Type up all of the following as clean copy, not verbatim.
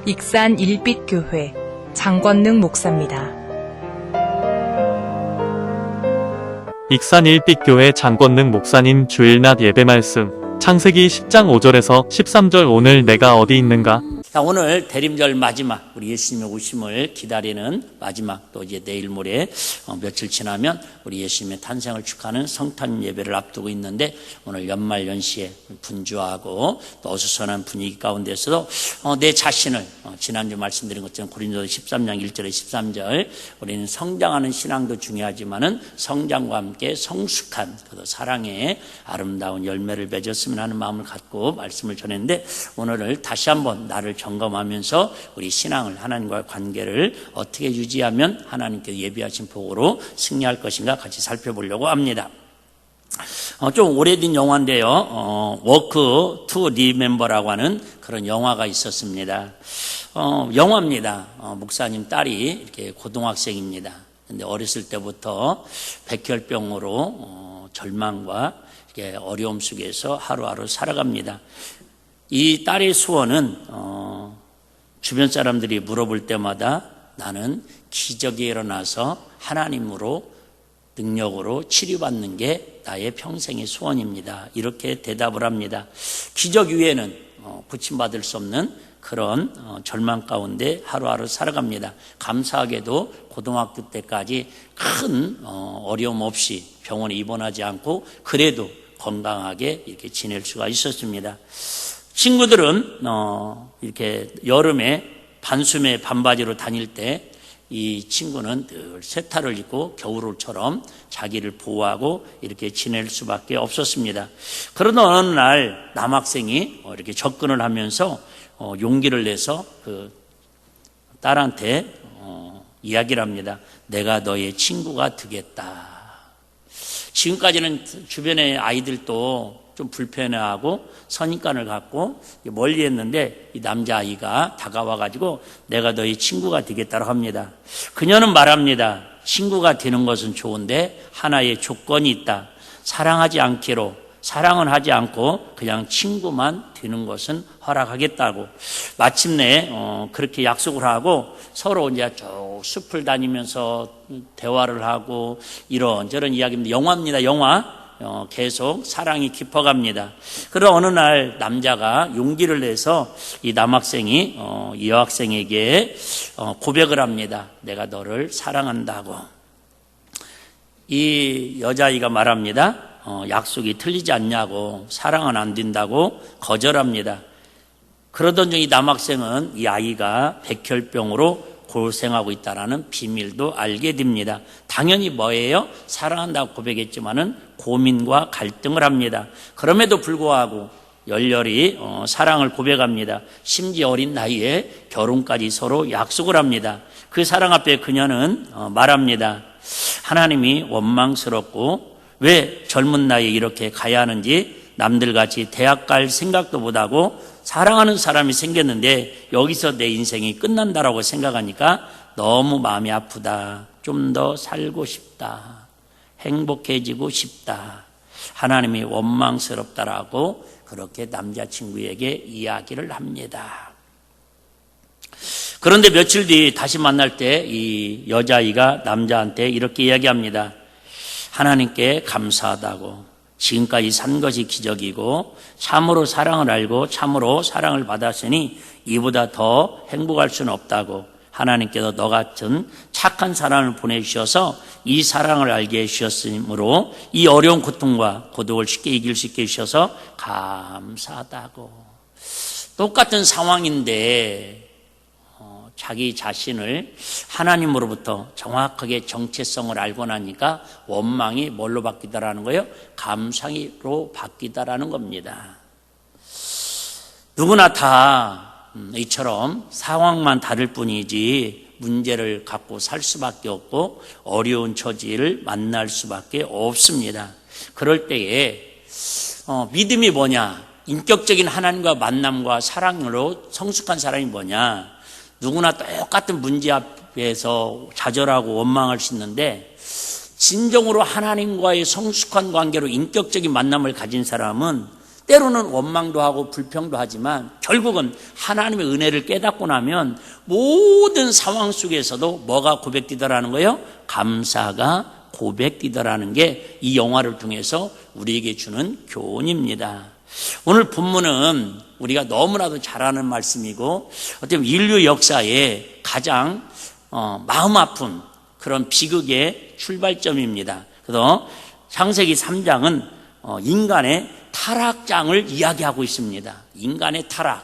익산 일빛교회 장권능 목사입니다. 익산 일빛교회 장권능 목사님 주일 낮 예배 말씀 창세기 10장 5절에서 13절. 오늘 내가 어디 있는가? 자, 오늘 대림절 마지막, 우리 예수님의 오심을 기다리는 마지막, 또 이제 내일 모레 며칠 지나면 우리 예수님의 탄생을 축하하는 성탄 예배를 앞두고 있는데, 오늘 연말 연시에 분주하고 또 어수선한 분위기 가운데서도 내 자신을 지난주 말씀드린 것처럼 고린도서 13장 1절에 13절, 우리는 성장하는 신앙도 중요하지만은 성장과 함께 성숙한 그 사랑의 아름다운 열매를 맺었으면 하는 마음을 갖고 말씀을 전했는데, 오늘을 다시 한번 나를 점검하면서 우리 신앙을, 하나님과의 관계를 어떻게 유지하면 하나님께 예비하신 복으로 승리할 것인가 같이 살펴보려고 합니다. 좀 오래된 영화인데요. 워크 투 리멤버라고 하는 그런 영화가 있었습니다. 영화입니다. 목사님 딸이 이렇게 고등학생입니다. 근데 어렸을 때부터 백혈병으로 절망과 이렇게 어려움 속에서 하루하루 살아갑니다. 이 딸의 소원은 주변 사람들이 물어볼 때마다 나는 기적이 일어나서 하나님으로 능력으로 치료받는 게 나의 평생의 소원입니다. 이렇게 대답을 합니다. 기적 위에는 고침받을 수 없는 그런 절망 가운데 하루하루 살아갑니다. 감사하게도 고등학교 때까지 큰 어려움 없이 병원에 입원하지 않고 그래도 건강하게 이렇게 지낼 수가 있었습니다. 친구들은 이렇게 여름에 반소매 반바지로 다닐 때 이 친구는 늘 세타를 입고 겨울옷처럼 자기를 보호하고 이렇게 지낼 수밖에 없었습니다. 그러던 어느 날 남학생이 이렇게 접근을 하면서 용기를 내서 그 딸한테 이야기를 합니다. 내가 너의 친구가 되겠다. 지금까지는 주변의 아이들도 좀 불편해하고 선입관을 갖고 멀리 했는데, 이 남자아이가 다가와가지고 내가 너희 친구가 되겠다고 합니다. 그녀는 말합니다. 친구가 되는 것은 좋은데 하나의 조건이 있다. 사랑하지 않기로, 사랑은 하지 않고 그냥 친구만 되는 것은 허락하겠다고. 마침내 그렇게 약속을 하고 서로 이제 쭉 숲을 다니면서 대화를 하고 이런저런 이야기입니다. 영화입니다. 영화. 계속 사랑이 깊어갑니다. 그러나 어느 날 남자가 용기를 내서 이 남학생이 이 여학생에게 고백을 합니다. 내가 너를 사랑한다고. 이 여자아이가 말합니다. 약속이 틀리지 않냐고, 사랑은 안 된다고 거절합니다. 그러던 중 이 남학생은 이 아이가 백혈병으로 고생하고 있다는 비밀도 알게 됩니다. 당연히 뭐예요? 사랑한다고 고백했지만은 고민과 갈등을 합니다. 그럼에도 불구하고 열렬히 사랑을 고백합니다. 심지어 어린 나이에 결혼까지 서로 약속을 합니다. 그 사랑 앞에 그녀는 말합니다. 하나님이 원망스럽고 왜 젊은 나이에 이렇게 가야 하는지, 남들같이 대학 갈 생각도 못하고 사랑하는 사람이 생겼는데 여기서 내 인생이 끝난다라고 생각하니까 너무 마음이 아프다. 좀 더 살고 싶다. 행복해지고 싶다. 하나님이 원망스럽다라고 그렇게 남자친구에게 이야기를 합니다. 그런데 며칠 뒤 다시 만날 때 이 여자아이가 남자한테 이렇게 이야기합니다. 하나님께 감사하다고. 지금까지 산 것이 기적이고 참으로 사랑을 알고 참으로 사랑을 받았으니 이보다 더 행복할 수는 없다고. 하나님께서 너 같은 착한 사람을 보내주셔서 이 사랑을 알게 해주셨으므로 이 어려운 고통과 고독을 쉽게 이길 수 있게 해주셔서 감사하다고. 똑같은 상황인데 자기 자신을 하나님으로부터 정확하게 정체성을 알고 나니까 원망이 뭘로 바뀌다라는 거예요? 감상으로 바뀌다라는 겁니다. 누구나 다 이처럼 상황만 다를 뿐이지 문제를 갖고 살 수밖에 없고 어려운 처지를 만날 수밖에 없습니다. 그럴 때에 믿음이 뭐냐? 인격적인 하나님과 만남과 사랑으로 성숙한 사람이 뭐냐? 누구나 똑같은 문제 앞에서 좌절하고 원망할 수 있는데, 진정으로 하나님과의 성숙한 관계로 인격적인 만남을 가진 사람은 때로는 원망도 하고 불평도 하지만 결국은 하나님의 은혜를 깨닫고 나면 모든 상황 속에서도 뭐가 고백되더라는 거예요? 감사가 고백되더라는 게 이 영화를 통해서 우리에게 주는 교훈입니다. 오늘 본문은 우리가 너무나도 잘 아는 말씀이고 어떻게 보면 인류 역사에 가장 마음 아픈 그런 비극의 출발점입니다. 그래서 창세기 3장은 인간의 타락장을 이야기하고 있습니다. 인간의 타락.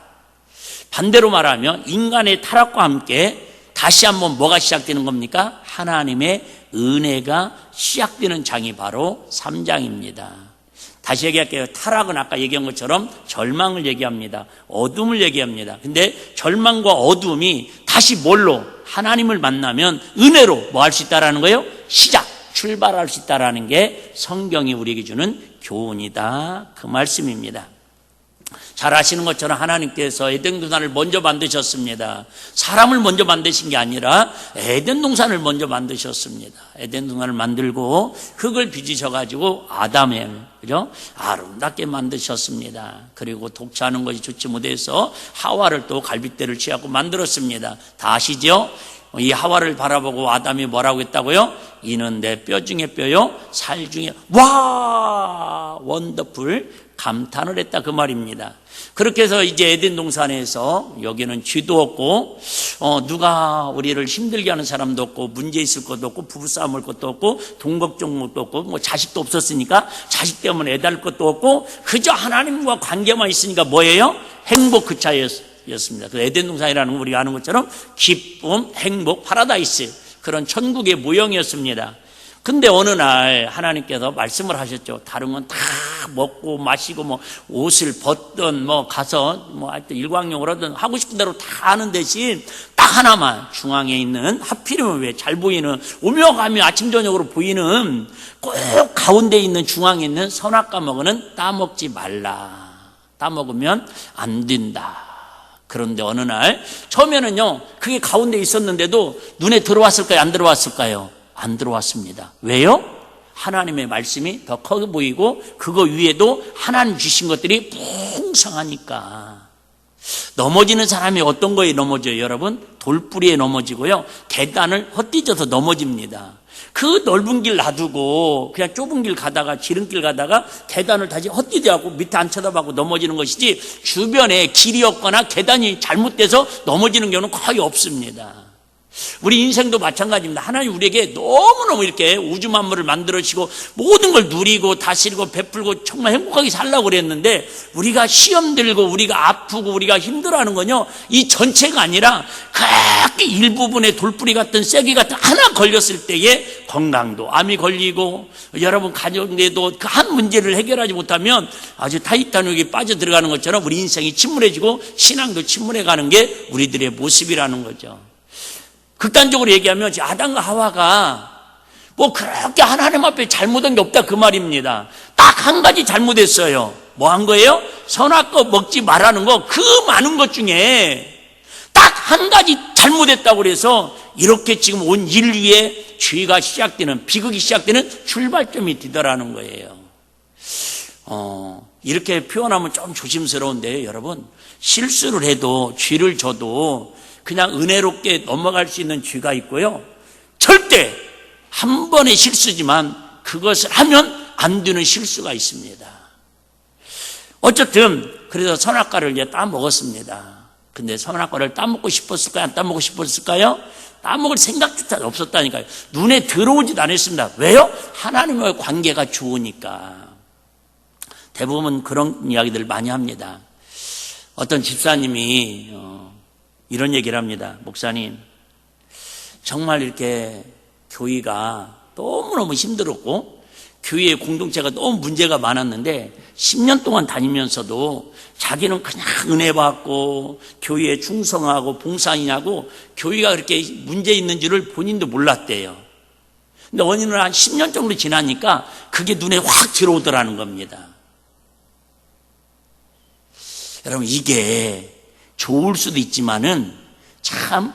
반대로 말하면 인간의 타락과 함께 다시 한번 뭐가 시작되는 겁니까? 하나님의 은혜가 시작되는 장이 바로 3장입니다. 다시 얘기할게요. 타락은 아까 얘기한 것처럼 절망을 얘기합니다. 어둠을 얘기합니다. 근데 절망과 어둠이 다시 뭘로? 하나님을 만나면 은혜로 뭐 할 수 있다라는 거예요? 출발할 수 있다라는 게 성경이 우리에게 주는 교훈이다. 그 말씀입니다. 잘 아시는 것처럼 하나님께서 에덴 동산을 먼저 만드셨습니다. 사람을 먼저 만드신 게 아니라 에덴 동산을 먼저 만드셨습니다. 에덴 동산을 만들고 흙을 빚으셔가지고 아담을 그죠? 아름답게 만드셨습니다. 그리고 독차하는 것이 좋지 못해서 하와를 또 갈빗대를 취하고 만들었습니다. 다 아시죠? 이 하와를 바라보고 아담이 뭐라고 했다고요? 이는 내 뼈 중에 뼈요 살 중에 와 원더풀 감탄을 했다 그 말입니다. 그렇게 해서 이제 에덴 동산에서 여기는 쥐도 없고 누가 우리를 힘들게 하는 사람도 없고 문제 있을 것도 없고 부부싸움 할 것도 없고 돈 걱정도 없고 뭐 자식도 없었으니까 자식 때문에 애달 것도 없고 그저 하나님과 관계만 있으니까 뭐예요? 행복 그 차이였습니다. 그 에덴 동산이라는 건 우리가 아는 것처럼 기쁨, 행복, 파라다이스 그런 천국의 모형이었습니다. 근데 어느 날 하나님께서 말씀을 하셨죠. 다른 건 다 먹고 마시고 뭐 옷을 벗든 뭐 가서 뭐 하여튼 일광욕을 하든 하고 싶은 대로 다 하는 대신 딱 하나만 중앙에 있는 하필이면 왜 잘 보이는 오며 가며 아침 저녁으로 보이는 꼭 가운데 있는 중앙에 있는 선악과 먹으는 따먹지 말라. 따먹으면 안 된다. 그런데 어느 날 처음에는요 그게 가운데 있었는데도 눈에 들어왔을까요? 안 들어왔을까요? 안 들어왔습니다. 왜요? 하나님의 말씀이 더 커 보이고 그거 위에도 하나님 주신 것들이 풍성하니까. 넘어지는 사람이 어떤 거에 넘어져요 여러분? 돌뿌리에 넘어지고요 계단을 헛디뎌서 넘어집니다. 그 넓은 길 놔두고 그냥 좁은 길 가다가 지름길 가다가 계단을 다시 헛디뎌하고 밑에 안 쳐다보고 넘어지는 것이지 주변에 길이 없거나 계단이 잘못돼서 넘어지는 경우는 거의 없습니다. 우리 인생도 마찬가지입니다. 하나님 우리에게 너무너무 이렇게 우주 만물을 만들어주시고 모든 걸 누리고 다스리고 베풀고 정말 행복하게 살라고 그랬는데 우리가 시험 들고 우리가 아프고 우리가 힘들어하는 건요 이 전체가 아니라 그렇게 일부분의 돌뿌리 같은 쐐기 같은 하나 걸렸을 때에 건강도 암이 걸리고 여러분 가정에도 그 한 문제를 해결하지 못하면 아주 타이타닉에 빠져들어가는 것처럼 우리 인생이 침울해지고 신앙도 침울해가는 게 우리들의 모습이라는 거죠. 극단적으로 얘기하면 아담과 하와가 뭐 그렇게 하나님 앞에 잘못한 게 없다 그 말입니다. 딱 한 가지 잘못했어요. 뭐 한 거예요? 선악과 먹지 말라는 거 그 많은 것 중에 딱 한 가지 잘못했다고 그래서 이렇게 지금 온 인류의 죄가 시작되는 비극이 시작되는 출발점이 되더라는 거예요. 이렇게 표현하면 좀 조심스러운데요 여러분 실수를 해도 죄를 져도 그냥 은혜롭게 넘어갈 수 있는 죄가 있고요 절대 한 번의 실수지만 그것을 하면 안 되는 실수가 있습니다. 어쨌든 그래서 선악과를 이제 따먹었습니다. 근데 선악과를 따먹고 싶었을까요? 안 따먹고 싶었을까요? 따먹을 생각조차 없었다니까요. 눈에 들어오지도 않았습니다. 왜요? 하나님과의 관계가 좋으니까. 대부분 그런 이야기들 많이 합니다. 어떤 집사님이 이런 얘기를 합니다. 목사님, 정말 이렇게 교회가 너무너무 힘들었고 교회의 공동체가 너무 문제가 많았는데 10년 동안 다니면서도 자기는 그냥 은혜 받고 교회에 충성하고 봉사하냐고 교회가 그렇게 문제 있는 줄을 본인도 몰랐대요. 근데 어느 날 한 10년 정도 지나니까 그게 눈에 확 들어오더라는 겁니다. 여러분 이게 좋을 수도 있지만은 참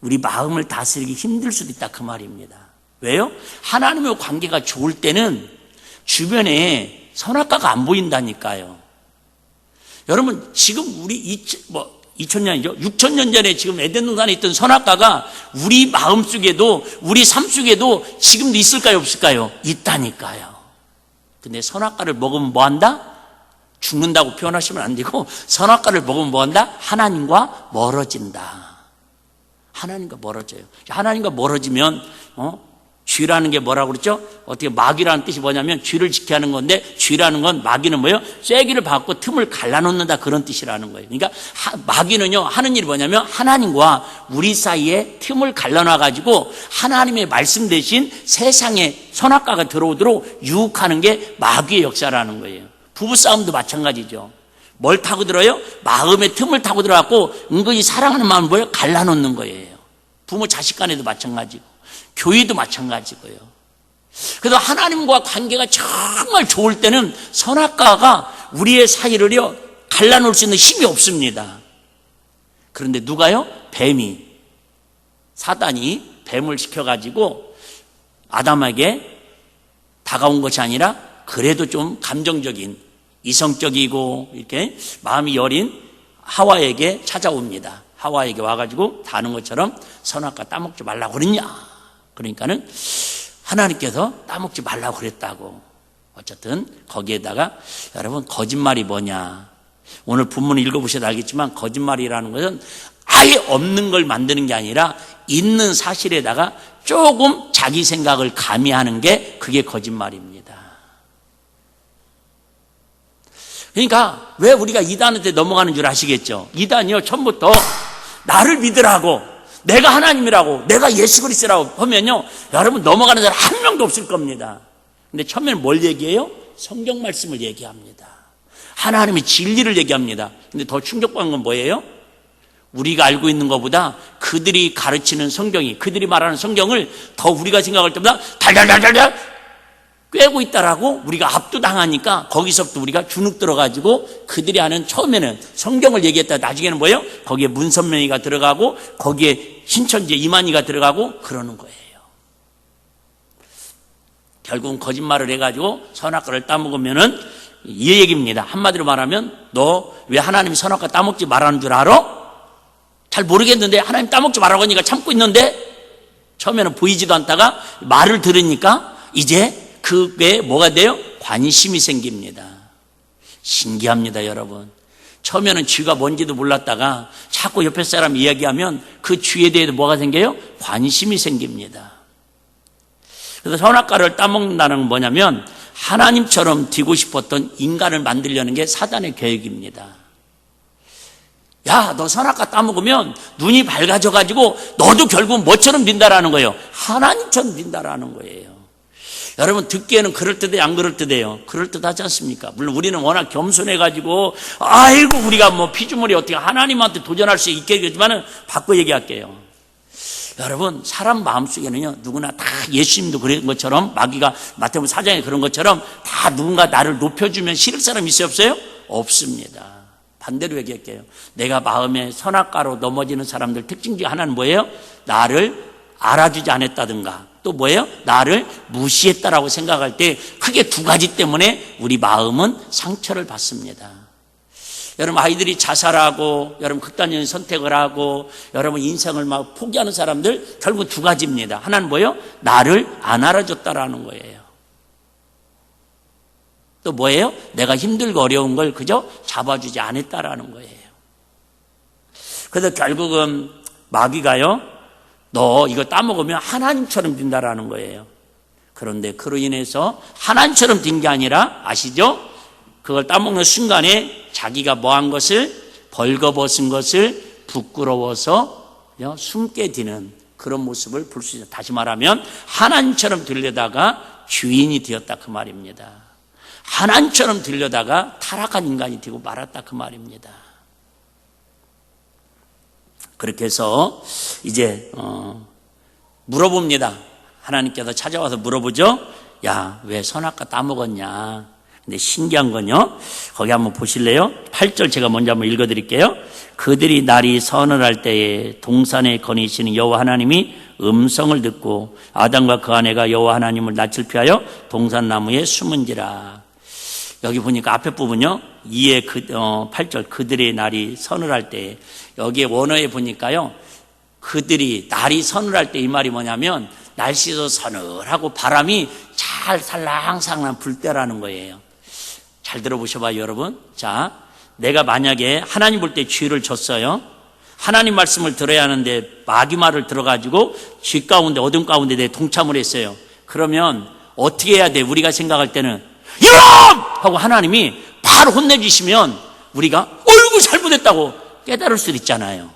우리 마음을 다스리기 힘들 수도 있다 그 말입니다. 왜요? 하나님의 관계가 좋을 때는 주변에 선악과가 안 보인다니까요. 여러분 지금 우리 2000년이죠. 6000년 전에 지금 에덴 동산에 있던 선악과가 우리 마음속에도 우리 삶 속에도 지금도 있을까요 없을까요? 있다니까요. 근데 선악과를 먹으면 뭐한다? 죽는다고 표현하시면 안 되고 선악과를 먹으면 뭐한다? 하나님과 멀어진다. 하나님과 멀어져요. 하나님과 멀어지면 쥐라는 게 뭐라고 그랬죠? 어떻게 마귀라는 뜻이 뭐냐면 쥐를 지켜야 하는 건데 쥐라는 건 마귀는 뭐예요? 쐐기를 받고 틈을 갈라놓는다 그런 뜻이라는 거예요. 그러니까 마귀는요 하는 일이 뭐냐면 하나님과 우리 사이에 틈을 갈라놔가지고 하나님의 말씀 대신 세상에 선악과가 들어오도록 유혹하는 게 마귀의 역사라는 거예요. 부부싸움도 마찬가지죠. 뭘 타고 들어요? 마음의 틈을 타고 들어갖고 은근히 사랑하는 마음을 뭐예요? 갈라놓는 거예요. 부모 자식 간에도 마찬가지고 교회도 마찬가지고요. 그래서 하나님과 관계가 정말 좋을 때는 선악과가 우리의 사이를요 갈라놓을 수 있는 힘이 없습니다. 그런데 누가요? 뱀이 사단이 뱀을 시켜가지고 아담에게 다가온 것이 아니라 그래도 좀 감정적인 이성적이고 이렇게 마음이 여린 하와에게 찾아옵니다. 하와에게 와가지고 다는 것처럼 선악과 따먹지 말라고 그랬냐? 그러니까는 하나님께서 따먹지 말라고 그랬다고. 어쨌든 거기에다가 여러분 거짓말이 뭐냐? 오늘 본문 읽어보셔도 알겠지만 거짓말이라는 것은 아예 없는 걸 만드는 게 아니라 있는 사실에다가 조금 자기 생각을 가미하는 게 그게 거짓말입니다. 그러니까 왜 우리가 이단한테 넘어가는 줄 아시겠죠? 이단이요 처음부터 나를 믿으라고, 내가 하나님이라고, 내가 예수 그리스도라고 하면요 여러분 넘어가는 사람 한 명도 없을 겁니다. 근데 처음에는 뭘 얘기해요? 성경 말씀을 얘기합니다. 하나님의 진리를 얘기합니다. 근데 더 충격받는 건 뭐예요? 우리가 알고 있는 것보다 그들이 가르치는 성경이, 그들이 말하는 성경을 더 우리가 생각할 때보다 달달달달달 꿰고 있다라고 우리가 압도당하니까 거기서부터 우리가 주눅 들어가지고 그들이 하는 처음에는 성경을 얘기했다 나중에는 뭐예요? 거기에 문선명이가 들어가고 거기에 신천지 이만희가 들어가고 그러는 거예요. 결국은 거짓말을 해가지고 선악과를 따먹으면은 이 얘기입니다. 한마디로 말하면 너 왜 하나님이 선악과 따먹지 말라는 줄 알아? 잘 모르겠는데 하나님 따먹지 말라고 하니까 참고 있는데 처음에는 보이지도 않다가 말을 들으니까 이제 그게 뭐가 돼요? 관심이 생깁니다. 신기합니다, 여러분. 처음에는 쥐가 뭔지도 몰랐다가 자꾸 옆에 사람 이야기하면 그 쥐에 대해 뭐가 생겨요? 관심이 생깁니다. 그래서 선악과를 따먹는다는 건 뭐냐면 하나님처럼 되고 싶었던 인간을 만들려는 게 사단의 계획입니다. 야, 너 선악과 따먹으면 눈이 밝아져가지고 너도 결국 뭐처럼 된다라는 거예요? 하나님처럼 된다라는 거예요. 여러분 듣기에는 그럴듯해요? 안 그럴듯해요? 그럴듯하지 않습니까? 물론 우리는 워낙 겸손해가지고 아이고 우리가 뭐 피조물이 어떻게 하나님한테 도전할 수 있겠지만은 바꿔 얘기할게요. 여러분 사람 마음속에는요 누구나 다 예수님도 그런 것처럼 마귀가 마태복음 4장에 그런 것처럼 다 누군가 나를 높여주면 싫을 사람 있어요 없어요? 없습니다. 반대로 얘기할게요. 내가 마음에 선악과로 넘어지는 사람들 특징 중에 하나는 뭐예요? 나를 알아주지 않았다든가 또 뭐예요? 나를 무시했다라고 생각할 때 크게 두 가지 때문에 우리 마음은 상처를 받습니다. 여러분 아이들이 자살하고 여러분 극단적인 선택을 하고 여러분 인생을 막 포기하는 사람들 결국 두 가지입니다. 하나는 뭐예요? 나를 안 알아줬다라는 거예요. 또 뭐예요? 내가 힘들고 어려운 걸 그저 잡아주지 않았다라는 거예요. 그래서 결국은 마귀가요 너 이거 따먹으면 하나님처럼 된다라는 거예요. 그런데 그로 인해서 하나님처럼 된 게 아니라 아시죠? 그걸 따먹는 순간에 자기가 뭐한 것을 벌거벗은 것을 부끄러워서 숨게 되는 그런 모습을 볼 수 있어요. 다시 말하면 하나님처럼 되려다가 주인이 되었다 그 말입니다. 하나님처럼 되려다가 타락한 인간이 되고 말았다 그 말입니다. 그렇게 해서 이제 물어봅니다. 하나님께서 찾아와서 물어보죠. 야, 왜 선악과 따먹었냐? 근데 신기한 건요. 거기 한번 보실래요? 8절 제가 먼저 한번 읽어드릴게요. 그들이 날이 선을 할 때에 동산에 거니시는 여호와 하나님이 음성을 듣고 아담과 그 아내가 여호와 하나님을 낯을 피하여 동산나무에 숨은지라. 여기 보니까 앞에 부분요. 2의 8절 그들의 날이 서늘할 때 여기에 원어에 보니까요. 그들이 날이 서늘할 때 이 말이 뭐냐면 날씨도 서늘하고 바람이 잘 살랑살랑 불 때라는 거예요. 잘 들어보셔봐요 여러분. 자, 내가 만약에 하나님 볼 때 쥐를 줬어요. 하나님 말씀을 들어야 하는데 마귀 말을 들어가지고 쥐 가운데 어둠 가운데 내 동참을 했어요. 그러면 어떻게 해야 돼? 우리가 생각할 때는 이놈! 하고 하나님이 바로 혼내주시면 우리가 어이구 잘못했다고 깨달을 수도 있잖아요.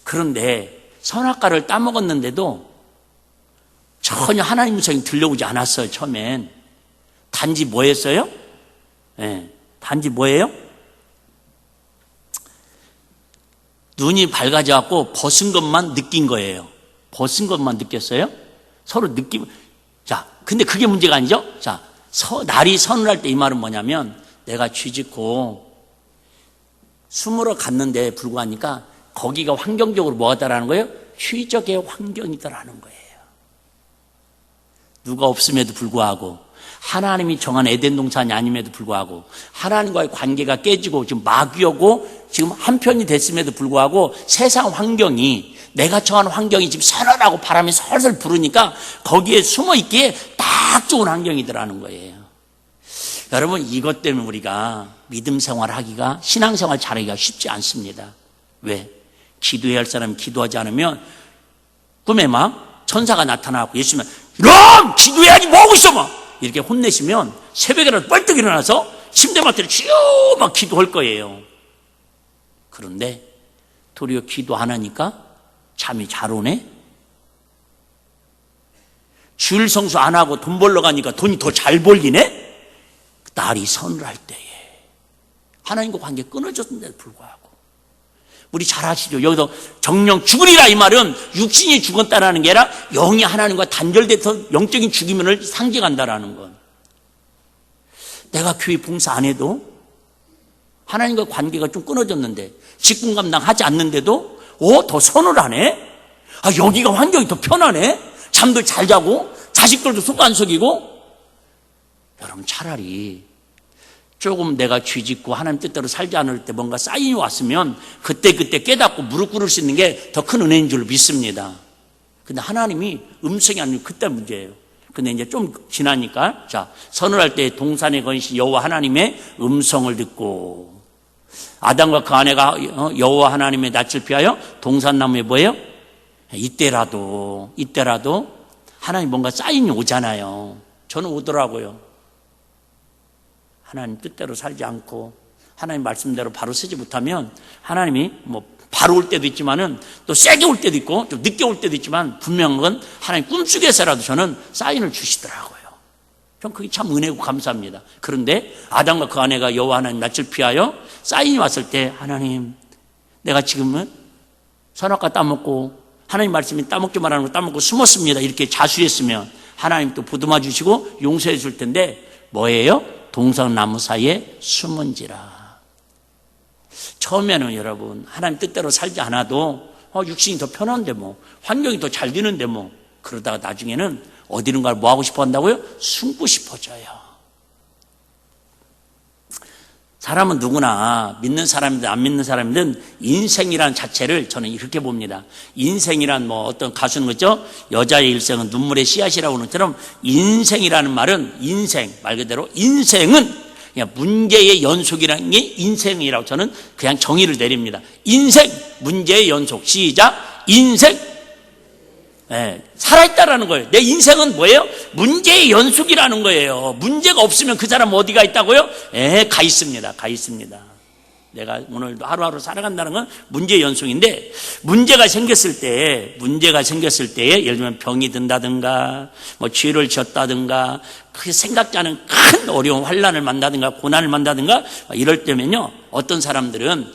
그런데 선악과를 따먹었는데도 전혀 하나님 음성이 들려오지 않았어요. 처음엔 단지 뭐였어요? 네, 단지 뭐예요? 눈이 밝아져갖고 벗은 것만 느낀 거예요. 벗은 것만 느꼈어요. 서로 느낌. 자, 근데 그게 문제가 아니죠. 자, 날이 서늘할 때 이 말은 뭐냐면 내가 쥐짓고 숨으러 갔는데 불구하니까 거기가 환경적으로 뭐하다라는 거예요? 휴적의 환경이더라는 거예요. 누가 없음에도 불구하고 하나님이 정한 에덴 동산이 아님에도 불구하고 하나님과의 관계가 깨지고 지금 마귀하고 지금 한편이 됐음에도 불구하고 세상 환경이 내가 처한 환경이 지금 서늘하고 바람이 설설 부르니까 거기에 숨어 있기에 딱 좋은 환경이더라는 거예요. 여러분 이것 때문에 우리가 믿음 생활하기가 신앙생활 잘하기가 쉽지 않습니다. 왜? 기도해야 할 사람이 기도하지 않으면 꿈에 막 천사가 나타나고 예수님은 이놈 기도해야지 뭐하고 있어 막 이렇게 혼내시면 새벽에라도 뻘떡 일어나서 침대맡에 쭉 막 기도할 거예요. 그런데 도리어 기도 안 하니까 잠이 잘 오네. 주일 성수 안 하고 돈 벌러 가니까 돈이 더 잘 벌리네. 날이 서늘할 때에 하나님과 관계 끊어졌는데도 불구하고 우리 잘 아시죠? 여기서 정령 죽으리라 이 말은 육신이 죽었다라는 게 아니라 영이 하나님과 단절돼서 영적인 죽임을 상징한다라는 것. 내가 교회 봉사 안 해도 하나님과 관계가 좀 끊어졌는데 직분 감당하지 않는데도 더 서늘하네. 여기가 환경이 더 편하네. 잠도 잘 자고 자식들도 속 안 속이고. 여러분 차라리 조금 내가 쥐짓고 하나님 뜻대로 살지 않을 때 뭔가 사인이 왔으면 그때 깨닫고 무릎 꿇을 수 있는 게 더 큰 은혜인 줄 믿습니다. 근데 하나님이 음성이 아니고 그때 문제예요. 근데 이제 좀 지나니까 자 서늘할 때 동산에 건신 여호와 하나님의 음성을 듣고 아담과 그 아내가 여호와 하나님의 낯을 피하여 동산나무에 뭐예요? 이때라도 하나님 뭔가 사인이 오잖아요. 저는 오더라고요. 하나님 뜻대로 살지 않고 하나님 말씀대로 바로 쓰지 못하면 하나님이 뭐 바로 올 때도 있지만은 또 세게 올 때도 있고 좀 늦게 올 때도 있지만 분명한 건 하나님 꿈속에서라도 저는 사인을 주시더라고요. 전 그게 참 은혜고 감사합니다. 그런데 아담과 그 아내가 여호와 하나님 낯을 피하여 사인이 왔을 때 하나님 내가 지금은 선악과 따먹고 하나님 말씀이 따먹지 말라는 거 따먹고 숨었습니다. 이렇게 자수했으면 하나님 또 보듬어 주시고 용서해 줄 텐데 뭐예요? 동산나무 사이에 숨은지라. 처음에는 여러분 하나님 뜻대로 살지 않아도 육신이 더 편한데 뭐 환경이 더 잘 되는데 뭐 그러다가 나중에는 어디론가를 뭐 하고 싶어 한다고요? 숨고 싶어져요. 사람은 누구나 믿는 사람이든 안 믿는 사람이든 인생이라는 자체를 저는 이렇게 봅니다. 인생이란 뭐 어떤 가수는 거죠. 여자의 일생은 눈물의 씨앗이라고 하는 것처럼 인생이라는 말은 인생 말 그대로 인생은 그냥 문제의 연속이라는 게 인생이라고 저는 그냥 정의를 내립니다. 인생 문제의 연속 시작 인생 살아있다라는 거예요. 내 인생은 뭐예요? 문제의 연속이라는 거예요. 문제가 없으면 그 사람 어디가 있다고요? 가 있습니다. 내가 오늘도 하루하루 살아간다는 건 문제의 연속인데 문제가 생겼을 때 예를 들면 병이 든다든가 뭐 죄를 지었다든가 그 생각지 않은 큰 어려운 환난을 만나든가 고난을 만나든가 이럴 때면요 어떤 사람들은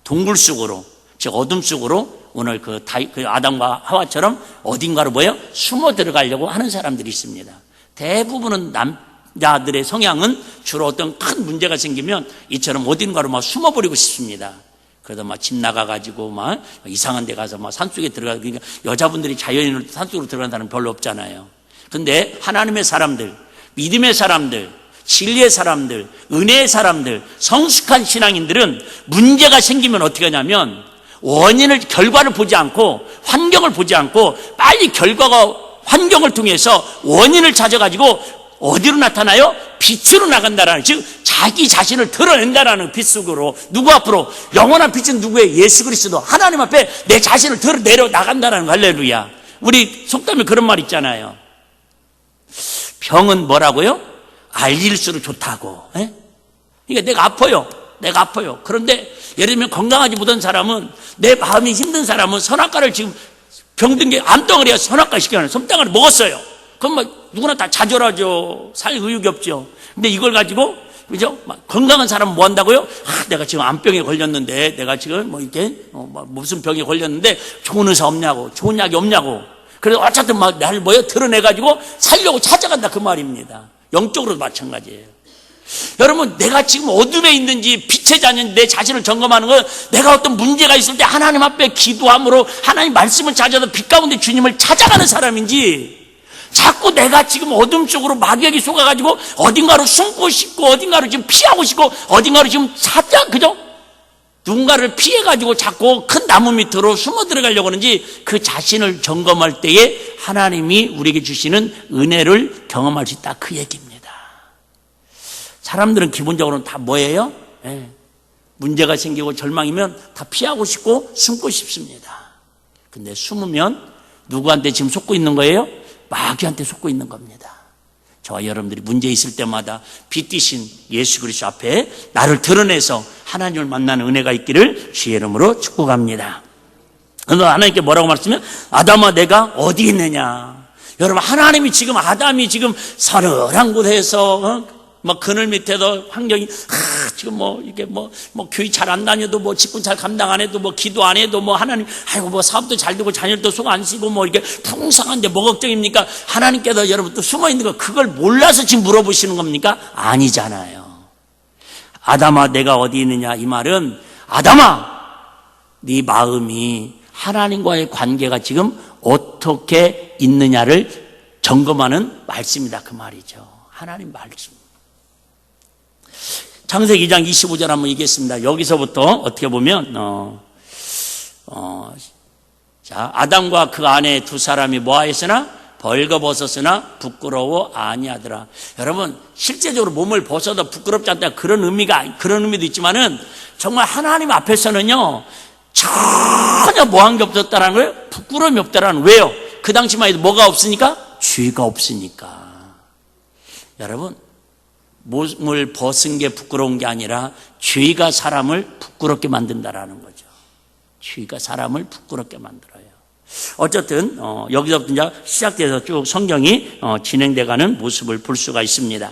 동굴 속으로 즉 어둠 속으로 오늘 그 아담과 하와처럼 어딘가로 숨어 들어가려고 하는 사람들이 있습니다. 대부분은 남자들의 성향은 주로 어떤 큰 문제가 생기면 이처럼 어딘가로 막 숨어버리고 싶습니다. 그러다 막 집 나가가지고 막 이상한 데 가서 막 산속에 들어가고 그러니까 여자분들이 자연인으로 산속으로 들어간다는 별로 없잖아요. 근데 하나님의 사람들 믿음의 사람들, 진리의 사람들, 은혜의 사람들, 성숙한 신앙인들은 문제가 생기면 어떻게 하냐면 결과를 보지 않고 환경을 보지 않고 빨리 환경을 통해서 원인을 찾아가지고 어디로 나타나요? 빛으로 나간다라는, 즉 자기 자신을 드러낸다라는 빛 속으로. 누구 앞으로? 영원한 빛은 누구예요? 예수 그리스도. 하나님 앞에 내 자신을 드러내려 나간다라는 거. 할렐루야. 우리 속담에 그런 말 있잖아요. 병은 뭐라고요? 알릴수록 좋다고. 에? 그러니까 내가 아파요. 그런데 예를 들면 건강하지 못한 사람은, 내 마음이 힘든 사람은 선악과를 지금 병든 게 암덩어리가 선악과 시켜놓은 솜땅을 먹었어요. 그럼 뭐 누구나 다 좌절하죠. 살 의욕이 없죠. 근데 이걸 가지고, 그죠? 건강한 사람은 뭐 한다고요? 내가 지금 암병에 걸렸는데, 내가 지금 무슨 병에 걸렸는데 좋은 의사 없냐고, 좋은 약이 없냐고. 그래서 어쨌든 나를 드러내가지고 살려고 찾아간다, 그 말입니다. 영적으로도 마찬가지예요. 여러분, 내가 지금 어둠에 있는지 빛의 자녀인지 내 자신을 점검하는 건, 내가 어떤 문제가 있을 때 하나님 앞에 기도함으로 하나님 말씀을 찾아서 빛 가운데 주님을 찾아가는 사람인지, 자꾸 내가 지금 어둠 속으로 마귀에게 속아가지고 어딘가로 숨고 싶고 어딘가로 지금 피하고 싶고 어딘가로 지금 그죠? 누군가를 피해가지고 자꾸 큰 나무 밑으로 숨어 들어가려고 하는지, 그 자신을 점검할 때에 하나님이 우리에게 주시는 은혜를 경험할 수 있다, 그 얘기입니다. 사람들은 기본적으로는 다 뭐예요? 문제가 생기고 절망이면 다 피하고 싶고 숨고 싶습니다. 근데 숨으면 누구한테 지금 속고 있는 거예요? 마귀한테 속고 있는 겁니다. 저와 여러분들이 문제 있을 때마다 빛이신 예수 그리스도 앞에 나를 드러내서 하나님을 만나는 은혜가 있기를 주의 이름으로 축복합니다. 그래서 하나님께 뭐라고 말씀하면, 아담아 내가 어디 있느냐. 여러분, 하나님이 지금 아담이 지금 서늘한 곳에서 그늘 밑에도 환경이 지금 이게 교회 잘 안 다녀도 직분 잘 감당 안 해도 기도 안 해도 하나님 사업도 잘 되고 자녀도 속 안 쉬고 이게 풍성한데 뭐 걱정입니까? 하나님께서 여러분 또 숨어 있는 거, 그걸 몰라서 지금 물어보시는 겁니까? 아니잖아요. 아담아 내가 어디 있느냐, 이 말은 아담아 네 마음이 하나님과의 관계가 지금 어떻게 있느냐를 점검하는 말씀이다, 그 말이죠. 하나님 말씀. 창세기 2장 25절 한번 얘기했습니다. 여기서부터 어떻게 보면 자, 아담과 그 아내 두 사람이 뭐하였으나 벌거벗었으나 부끄러워 아니하더라. 여러분, 실제적으로 몸을 벗어도 부끄럽지 않다, 그런 의미도 있지만은 정말 하나님 앞에서는요 전혀 뭐한 게 없었다라는 거예요. 부끄러움이 없다라는. 왜요? 그 당시만 해도 뭐가 없으니까? 죄가 없으니까. 여러분, 몸을 벗은 게 부끄러운 게 아니라 죄가 사람을 부끄럽게 만든다라는 거죠. 죄가 사람을 부끄럽게 만들어요. 어쨌든 여기서부터 이제 시작돼서 쭉 성경이 진행돼가는 모습을 볼 수가 있습니다.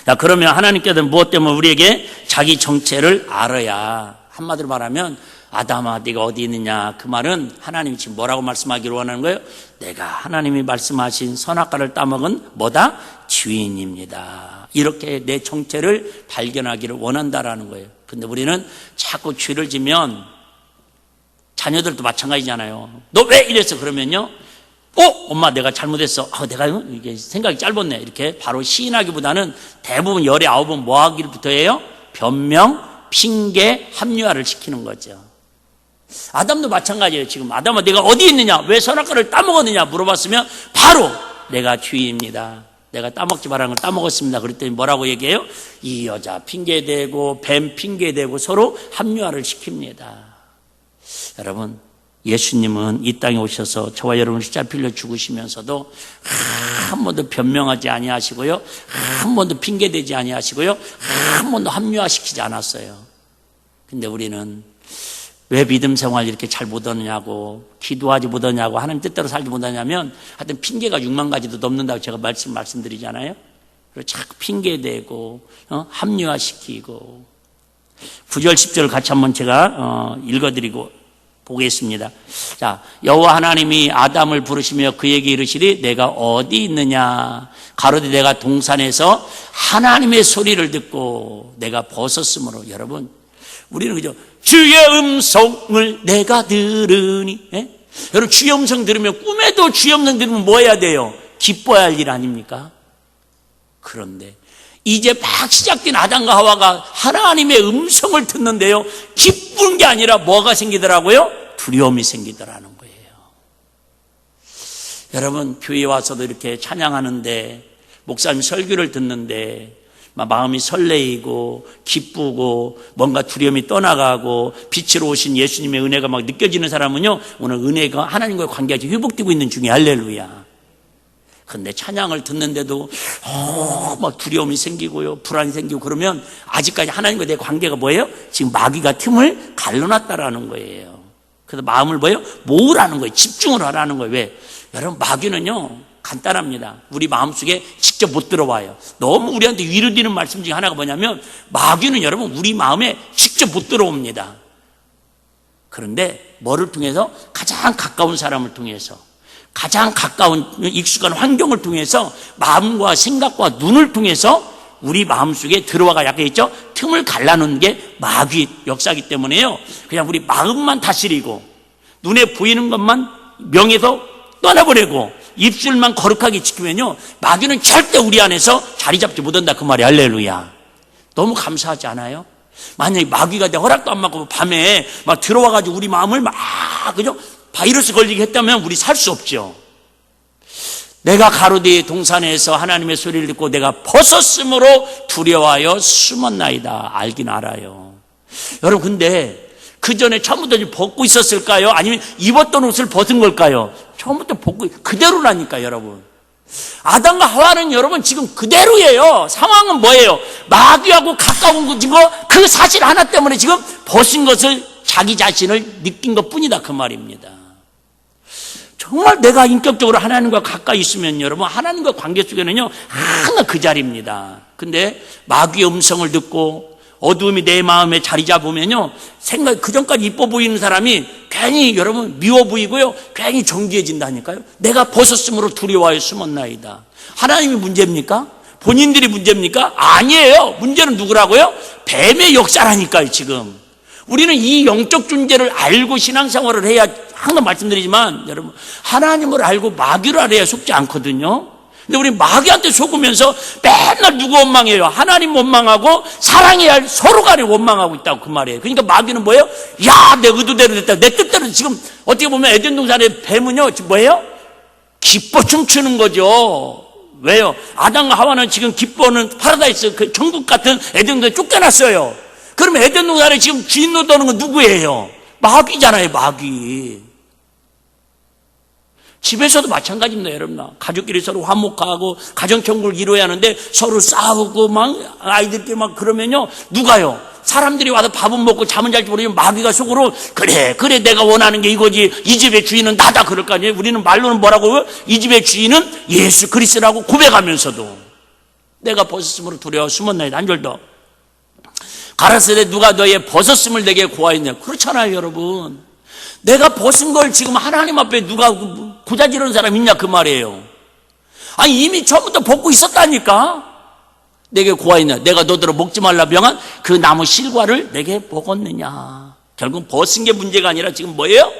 자, 그러면 하나님께서는 무엇 때문에 우리에게 자기 정체를 알아야, 한마디로 말하면 아담아 네가 어디 있느냐, 그 말은 하나님이 지금 뭐라고 말씀하기를 원하는 거예요? 내가 하나님이 말씀하신 선악과를 따먹은 뭐다? 주인입니다. 이렇게 내 정체를 발견하기를 원한다라는 거예요. 근데 우리는 자꾸 죄를 지면, 자녀들도 마찬가지잖아요. 너 왜 이랬어? 그러면요, 엄마 내가 잘못했어. 내가 이게 생각이 짧았네. 이렇게 바로 시인하기보다는 대부분 열의 9번 뭐 하기부터 해요? 변명, 핑계, 합리화를 시키는 거죠. 아담도 마찬가지예요. 지금 아담아 내가 어디 있느냐, 왜 선악과를 따먹었느냐 물어봤으면 바로 내가 주인입니다. 내가 따먹지 말라는 걸 따먹었습니다. 그랬더니 뭐라고 얘기해요? 이 여자 핑계대고 뱀 핑계대고 서로 합리화를 시킵니다. 여러분, 예수님은 이 땅에 오셔서 저와 여러분을 십자가에 빌려 죽으시면서도 한 번도 변명하지 아니하시고요, 한 번도 핑계대지 아니하시고요, 한 번도 합리화시키지 않았어요. 근데 우리는 왜 믿음 생활 이렇게 잘 못하느냐고, 기도하지 못하냐고, 하나님 뜻대로 살지 못하냐면 하여튼 핑계가 6만 가지도 넘는다고 제가 말씀드리잖아요. 그리고 자꾸 핑계대고 합리화시키고. 9절 10절을 같이 한번 제가 읽어드리고 보겠습니다. 자, 여호와 하나님이 아담을 부르시며 그에게 이르시리 내가 어디 있느냐. 가로되 내가 동산에서 하나님의 소리를 듣고 내가 벗었으므로. 여러분, 우리는 그죠? 주의 음성을 내가 들으니. 여러분, 주의 음성 들으면, 꿈에도 주의 음성 들으면 뭐 해야 돼요? 기뻐야 할 일 아닙니까? 그런데 이제 막 시작된 아담과 하와가 하나님의 음성을 듣는데요, 기쁜 게 아니라 뭐가 생기더라고요? 두려움이 생기더라는 거예요. 여러분, 교회에 와서도 이렇게 찬양하는데, 목사님 설교를 듣는데 마음이 설레이고 기쁘고 뭔가 두려움이 떠나가고 빛으로 오신 예수님의 은혜가 막 느껴지는 사람은요, 오늘 은혜가 하나님과의 관계가 회복되고 있는 중에 할렐루야. 근데 찬양을 듣는데도 막 두려움이 생기고요, 불안이 생기고 그러면 아직까지 하나님과 내 관계가 뭐예요? 지금 마귀가 틈을 갈라놨다라는 거예요. 그래서 마음을 뭐예요? 모으라는 거예요. 집중을 하라는 거예요. 왜? 여러분, 마귀는요 간단합니다. 우리 마음속에 직접 못 들어와요. 너무 우리한테 위로되는 말씀 중에 하나가 뭐냐면, 마귀는 여러분 우리 마음에 직접 못 들어옵니다. 그런데 뭐를 통해서? 가장 가까운 사람을 통해서, 가장 가까운 익숙한 환경을 통해서, 마음과 생각과 눈을 통해서 우리 마음속에 들어와가, 약간 있죠? 틈을 갈라놓는 게 마귀 역사이기 때문에요, 그냥 우리 마음만 다스리고 눈에 보이는 것만 명에서 떠나버리고 입술만 거룩하게 지키면요, 마귀는 절대 우리 안에서 자리 잡지 못한다, 그 말이 할렐루야. 너무 감사하지 않아요? 만약에 마귀가 내 허락도 안 받고 밤에 막 들어와가지고 우리 마음을 막 그죠? 바이러스 걸리게 했다면 우리 살 수 없죠. 내가 가로디 동산에서 하나님의 소리를 듣고 내가 벗었으므로 두려워하여 숨었나이다. 알긴 알아요. 여러분, 근데 그 전에 처음부터 벗고 있었을까요? 아니면 입었던 옷을 벗은 걸까요? 처음부터 벗고 그대로라니까. 여러분, 아담과 하와는 여러분 지금 그대로예요. 상황은 뭐예요? 마귀하고 가까운 거, 그 사실 하나 때문에 지금 벗은 것을, 자기 자신을 느낀 것 뿐이다, 그 말입니다. 정말 내가 인격적으로 하나님과 가까이 있으면 여러분, 하나님과 관계 속에는요 항상 그 자리입니다. 근데 마귀의 음성을 듣고 어두움이 내 마음에 자리 잡으면요, 생각, 그전까지 이뻐 보이는 사람이 괜히 여러분 미워 보이고요, 괜히 정지해진다니까요. 내가 벗었으므로 두려워하여 숨었나이다. 하나님이 문제입니까? 본인들이 문제입니까? 아니에요. 문제는 누구라고요? 뱀의 역사라니까요. 지금 우리는 이 영적 존재를 알고 신앙생활을 해야, 항상 말씀드리지만 여러분, 하나님을 알고 마귀를 알아야 속지 않거든요. 근데 우리 마귀한테 속으면서 맨날 누구 원망해요? 하나님 원망하고 사랑해야 할 서로 간에 원망하고 있다고, 그 말이에요. 그러니까 마귀는 뭐예요? 야, 내 의도대로 됐다, 내 뜻대로. 지금 어떻게 보면 에덴 동산의 뱀은요 지금 뭐예요? 기뻐 춤추는 거죠. 왜요? 아담과 하와는 지금 기뻐는 파라다이스, 그 천국 같은 에덴 동산에 쫓겨났어요. 그러면 에덴 동산에 지금 주인 노릇하는 건 누구예요? 마귀잖아요, 마귀. 집에서도 마찬가지입니다, 여러분. 가족끼리 서로 화목하고 가정천국을 이루어야 하는데 서로 싸우고 막 아이들끼리 막 그러면요, 누가요? 사람들이 와서 밥은 먹고 잠은 잘지 모르지만 마귀가 속으로 그래 내가 원하는 게 이거지, 이 집의 주인은 나다, 그럴 거 아니에요. 우리는 말로는 뭐라고요? 이 집의 주인은 예수 그리스도라고 고백하면서도 내가 벗었으므로 두려워 숨었나이다. 한 절 더. 가라사대 누가 너의 벗었음을 내게 고하였냐. 그렇잖아요, 여러분. 내가 벗은 걸 지금 하나님 앞에 누가 고자지르는 사람 있냐, 그 말이에요. 아니, 이미 처음부터 벗고 있었다니까. 내게 고하였냐. 내가 너더러 먹지 말라 명한 그 나무 실과를 내게 먹었느냐. 결국 벗은 게 문제가 아니라 지금 뭐예요?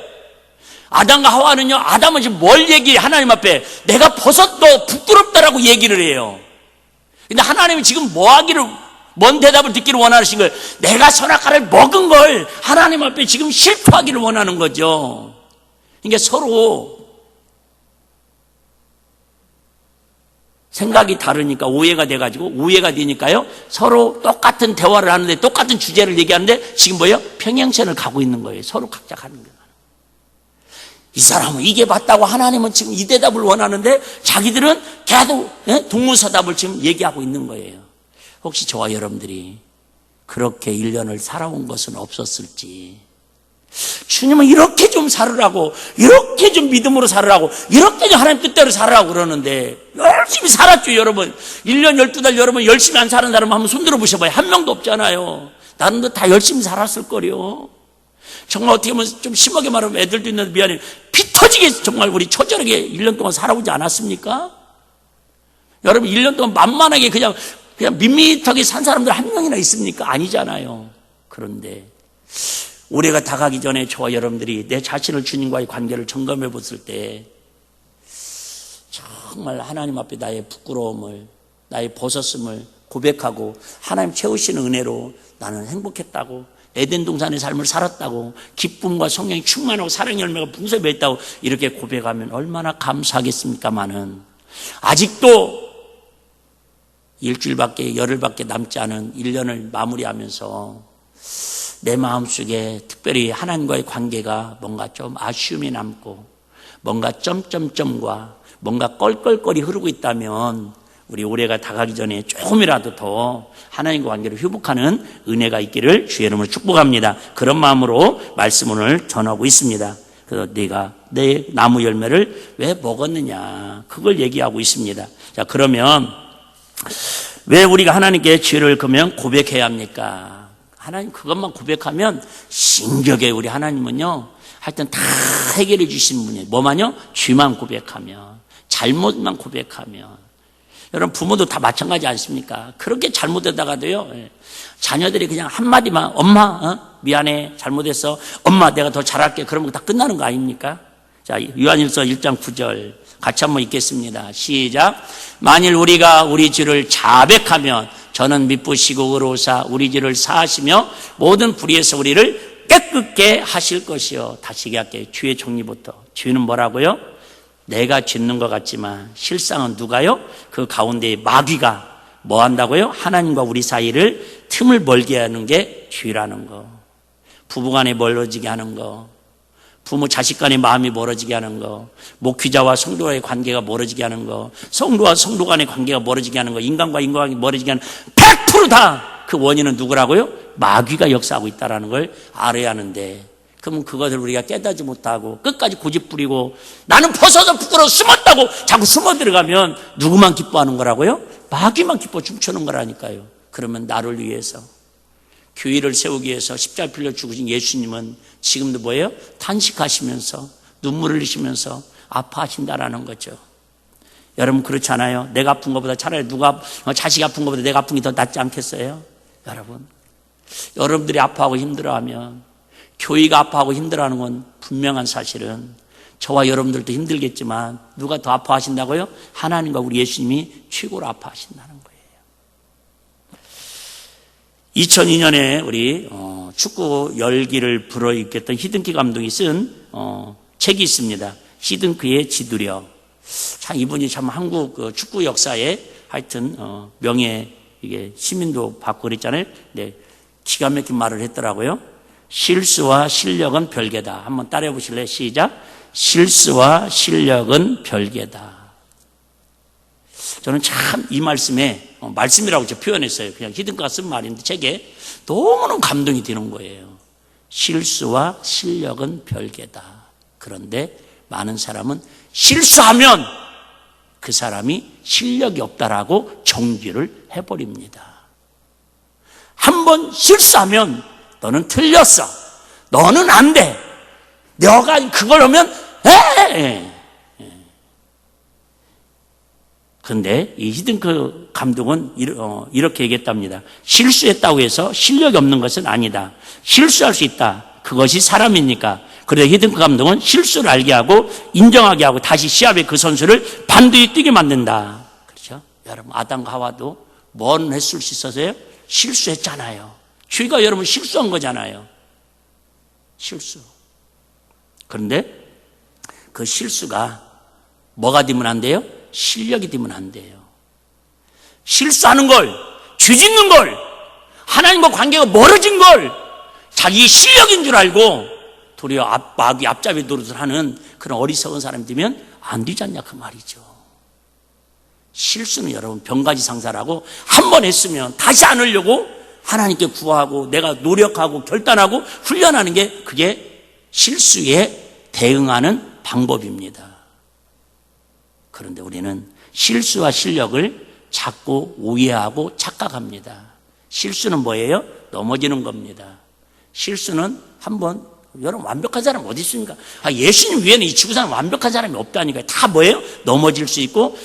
아담과 하와는요, 아담은 지금 뭘 얘기해? 하나님 앞에 내가 벗었도 부끄럽다라고 얘기를 해요. 근데 하나님이 지금 뭐 하기를, 뭔 대답을 듣기를 원하신 거예요? 내가 선악과를 먹은 걸 하나님 앞에 지금 실토하기를 원하는 거죠. 그러니까 서로 생각이 다르니까 오해가 돼가지고, 오해가 되니까요, 서로 똑같은 대화를 하는데, 똑같은 주제를 얘기하는데 지금 뭐예요? 평행선을 가고 있는 거예요. 서로 각자 가는 거예요. 이 사람은 이게 맞다고, 하나님은 지금 이 대답을 원하는데 자기들은 계속 동문서답을 지금 얘기하고 있는 거예요. 혹시 저와 여러분들이 그렇게 1년을 살아온 것은 없었을지, 주님은 이렇게 좀 살으라고, 이렇게 좀 믿음으로 살으라고, 이렇게 좀 하나님 뜻대로 살으라고 그러는데 열심히 살았죠, 여러분. 1년 12달 여러분 열심히 안 사는 사람 한번 손들어 보셔봐요. 한 명도 없잖아요. 다른 거 다 열심히 살았을 거요. 정말 어떻게 보면 좀 심하게 말하면 애들도 있는데 미안해요. 피 터지게 정말 우리 처절하게 1년 동안 살아오지 않았습니까? 여러분 1년 동안 만만하게 그냥 밋밋하게 산 사람들 한 명이나 있습니까? 아니잖아요. 그런데 올해가 다가기 전에 저와 여러분들이 내 자신을 주님과의 관계를 점검해 봤을 때 정말 하나님 앞에 나의 부끄러움을, 나의 벗었음을 고백하고 하나님 채우시는 은혜로 나는 행복했다고, 에덴 동산의 삶을 살았다고, 기쁨과 성령이 충만하고 사랑의 열매가 풍성히 맺었다고 이렇게 고백하면 얼마나 감사하겠습니까마는, 아직도 일주일밖에 열흘밖에 남지 않은 1년을 마무리하면서 내 마음속에 특별히 하나님과의 관계가 뭔가 좀 아쉬움이 남고 뭔가 점점점과 뭔가 껄껄거리 흐르고 있다면 우리 올해가 다가기 전에 조금이라도 더 하나님과 관계를 회복하는 은혜가 있기를 주의 이름으로 축복합니다. 그런 마음으로 말씀을 전하고 있습니다. 그래서 네가 내 나무 열매를 왜 먹었느냐, 그걸 얘기하고 있습니다. 자, 그러면 왜 우리가 하나님께 죄를 그러면 고백해야 합니까? 하나님 그것만 고백하면 신격에 우리 하나님은요 하여튼 다 해결해 주시는 분이에요. 뭐만요? 죄만 고백하면, 잘못만 고백하면. 여러분 부모도 다 마찬가지 않습니까? 그렇게 잘못되다가도요 자녀들이 그냥 한마디만 엄마 미안해 잘못했어, 엄마 내가 더 잘할게, 그러면 다 끝나는 거 아닙니까? 자, 요한일서 1장 9절 같이 한번 읽겠습니다. 시작. 만일 우리가 우리 죄를 자백하면 저는 미쁘시고 의로우사 우리 죄를 사하시며 모든 불의에서 우리를 깨끗게 하실 것이요. 다시 얘기할게요. 죄의 정리부터. 죄는 뭐라고요? 내가 짓는 것 같지만 실상은 누가요? 그 가운데에 마귀가 뭐 한다고요? 하나님과 우리 사이를 틈을 멀게 하는 게 죄라는 거. 부부간에 멀어지게 하는 거, 부모 자식 간의 마음이 멀어지게 하는 거, 목회자와 성도와의 관계가 멀어지게 하는 거, 성도와 성도 간의 관계가 멀어지게 하는 거, 인간과 인간이 멀어지게 하는 100% 다 그 원인은 누구라고요? 마귀가 역사하고 있다는 걸 알아야 하는데, 그러면 그것을 우리가 깨닫지 못하고 끝까지 고집부리고 나는 벗어서 부끄러워 숨었다고 자꾸 숨어 들어가면 누구만 기뻐하는 거라고요? 마귀만 기뻐 춤추는 거라니까요. 그러면 나를 위해서 교회를 세우기 위해서 십자가 빌려 죽으신 예수님은 지금도 뭐예요? 탄식하시면서 눈물을 흘리시면서 아파하신다라는 거죠. 여러분 그렇지 않아요? 내가 아픈 것보다 차라리 자식이 아픈 것보다 내가 아픈 게 더 낫지 않겠어요? 여러분들이 아파하고 힘들어하면, 교회가 아파하고 힘들어하는 건 분명한 사실은 저와 여러분들도 힘들겠지만 누가 더 아파하신다고요? 하나님과 우리 예수님이 최고로 아파하신다는 거예요. 2002년에 우리 축구 열기를 불어일으켰던 히든키 감독이 쓴 책이 있습니다. 히든크의 지두력. 참 이분이 참 한국 축구 역사에 하여튼 명예 이게 시민도 받고 그랬잖아요. 네, 기가 막힌 말을 했더라고요. 실수와 실력은 별개다. 한번 따라해 보실래요? 시작. 실수와 실력은 별개다. 저는 참 이 말씀에 말씀이라고 제가 표현했어요. 그냥 히든크가 쓴 말인데 책에 너무너무 감동이 되는 거예요. 실수와 실력은 별개다. 그런데 많은 사람은 실수하면 그 사람이 실력이 없다라고 정죄를 해버립니다. 한번 실수하면 너는 틀렸어, 너는 안 돼, 너가 그걸 하면 그런데 이 히든크 감독은 이렇게 얘기했답니다. 실수했다고 해서 실력이 없는 것은 아니다. 실수할 수 있다. 그것이 사람이니까. 그래서 히든크 감독은 실수를 알게 하고 인정하게 하고 다시 시합에 그 선수를 반드시 뛰게 만든다. 그렇죠? 여러분 아담과 하와도 뭔 했을 수 있어서요? 실수했잖아요. 죄가 여러분 실수한 거잖아요. 실수. 그런데 그 실수가 뭐가 되면 안 돼요? 실력이 되면 안 돼요. 실수하는 걸, 죄 짓는 걸, 하나님과 관계가 멀어진 걸 자기 실력인 줄 알고 도리어 마귀 앞잡이 노릇을 하는 그런 어리석은 사람이 되면 안 되지 않냐 그 말이죠. 실수는 여러분 병가지 상사라고 한 번 했으면 다시 안 하려고 하나님께 구하고 내가 노력하고 결단하고 훈련하는 게 그게 실수에 대응하는 방법입니다. 그런데 우리는 실수와 실력을 자꾸 오해하고 착각합니다. 실수는 뭐예요? 넘어지는 겁니다. 실수는 한번 여러분 완벽한 사람 어디 있습니까? 예수님 위에는 이 지구상에 완벽한 사람이 없다니까요. 다 뭐예요? 넘어질 수 있고.